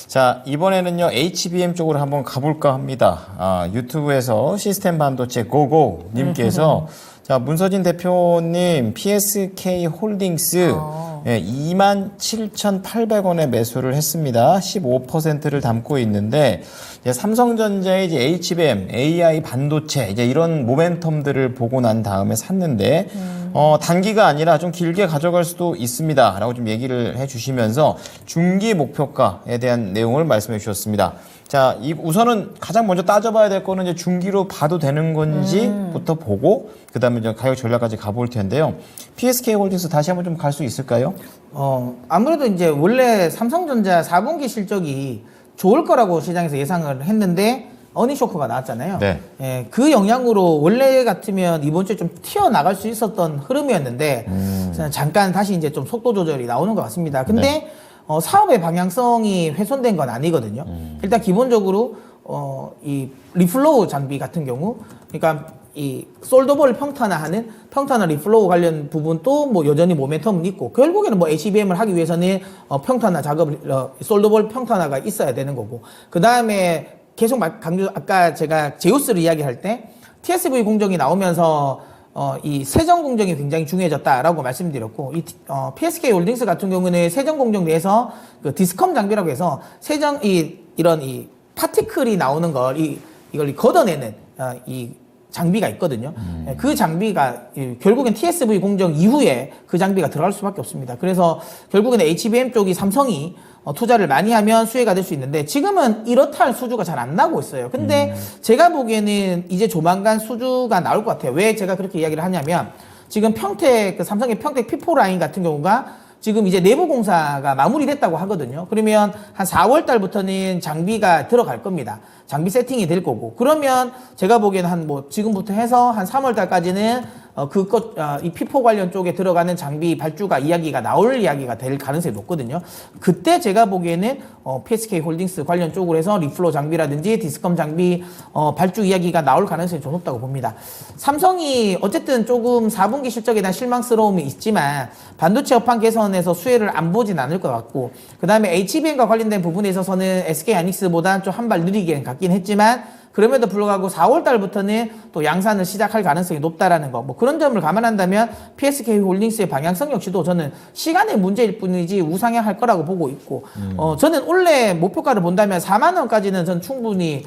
자, 이번에는요, HBM 쪽으로 한번 가볼까 합니다. 유튜브에서 시스템 반도체 고고님께서 자, 문서진 대표님, PSK 홀딩스 27,800원에 매수를 했습니다. 15%를 담고 있는데, 이제 삼성전자의 이제 HBM, AI 반도체, 이제 이런 모멘텀들을 보고 난 다음에 샀는데, 단기가 아니라 좀 길게 가져갈 수도 있습니다. 라고 좀 얘기를 해 주시면서 중기 목표가에 대한 내용을 말씀해 주셨습니다. 자, 우선은 가장 먼저 따져봐야 될 거는 이제 중기로 봐도 되는 건지부터 보고, 그 다음에 이제 가격 전략까지 가볼 텐데요. PSK 홀딩스 다시 한번 좀 갈 수 있을까요? 아무래도 이제 원래 삼성전자 4분기 실적이 좋을 거라고 시장에서 예상을 했는데, 어닝 쇼크가 나왔잖아요. 네. 예, 그 영향으로 원래 같으면 이번 주에 좀 튀어나갈 수 있었던 흐름이었는데, 잠깐 다시 이제 좀 속도 조절이 나오는 것 같습니다. 근데, 네. 사업의 방향성이 훼손된 건 아니거든요. 일단 기본적으로, 이 리플로우 장비 같은 경우, 그러니까 이 솔더볼 평탄화하는 평탄화 리플로우 관련 부분도 뭐 여전히 모멘텀은 있고, 결국에는 뭐 HBM을 하기 위해서는 평탄화 작업을, 솔더볼 평탄화가 있어야 되는 거고, 그 다음에 계속 강조, 아까 제가 제우스를 이야기할 때 TSV 공정이 나오면서 이 세정 공정이 굉장히 중요해졌다라고 말씀드렸고, 이 PSK 홀딩스 같은 경우는 세정 공정 내에서 그 디스컴 장비라고 해서 세정 이런 파티클이 나오는 걸 이걸 걷어내는 이 장비가 있거든요. 그 장비가 결국엔 TSV 공정 이후에 그 장비가 들어갈 수밖에 없습니다. 그래서 결국에는 HBM 쪽이 삼성이 투자를 많이 하면 수혜가 될 수 있는데, 지금은 이렇다 할 수주가 잘 안 나고 있어요. 근데 제가 보기에는 이제 조만간 수주가 나올 것 같아요. 왜 제가 그렇게 이야기를 하냐면, 지금 평택, 그 삼성의 평택 P4 라인 같은 경우가 지금 이제 내부 공사가 마무리됐다고 하거든요. 그러면 한 4월 달부터는 장비가 들어갈 겁니다. 장비 세팅이 될 거고. 그러면 제가 보기에는 한 뭐 지금부터 해서 한 3월 달까지는 이 P4 관련 쪽에 들어가는 장비 발주가 나올 이야기가 될 가능성이 높거든요. 그때 제가 보기에는 PSK 홀딩스 관련 쪽으로 해서 리플로 장비라든지 디스컴 장비 발주 이야기가 나올 가능성이 좀 높다고 봅니다. 삼성이 어쨌든 조금 4분기 실적에 대한 실망스러움이 있지만 반도체 업황 개선에서 수혜를 안 보진 않을 것 같고, 그 다음에 HBM과 관련된 부분에 있어서는 SK 하이닉스보다 좀 한 발 느리게 갔긴 했지만, 그럼에도 불구하고 4월 달부터는 또 양산을 시작할 가능성이 높다라는 거, 뭐 그런 점을 감안한다면 PSK 홀딩스의 방향성 역시도 저는 시간의 문제일 뿐이지 우상향할 거라고 보고 있고, 저는 원래 목표가를 본다면 4만 원까지는 전 충분히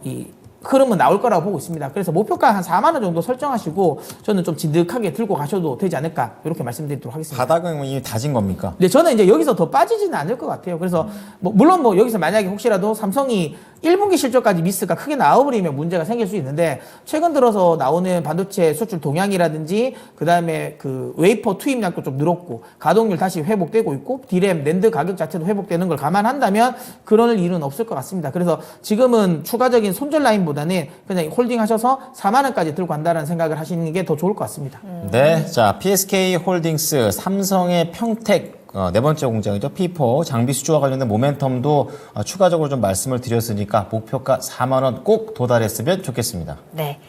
이 흐름은 나올 거라고 보고 있습니다. 그래서 목표가 한 4만 원 정도 설정하시고 저는 좀 진득하게 들고 가셔도 되지 않을까, 이렇게 말씀드리도록 하겠습니다. 바닥은 이미 다진 겁니까? 네, 저는 이제 여기서 더 빠지지는 않을 것 같아요. 그래서 물론 여기서 만약에 혹시라도 삼성이 1분기 실적까지 미스가 크게 나와버리면 문제가 생길 수 있는데, 최근 들어서 나오는 반도체 수출 동향이라든지 그 다음에 그 웨이퍼 투입량도 좀 늘었고 가동률 다시 회복되고 있고 디램, 낸드 가격 자체도 회복되는 걸 감안한다면 그럴 일은 없을 것 같습니다. 그래서 지금은 추가적인 손절 라인보다는 그냥 홀딩 하셔서 4만 원까지 들고 간다는 생각을 하시는 게 더 좋을 것 같습니다. 네, 자, PSK 홀딩스, 삼성의 평택 네 번째 공장이죠. P4 장비 수주와 관련된 모멘텀도 추가적으로 좀 말씀을 드렸으니까 목표가 4만 원 꼭 도달했으면 좋겠습니다. 네.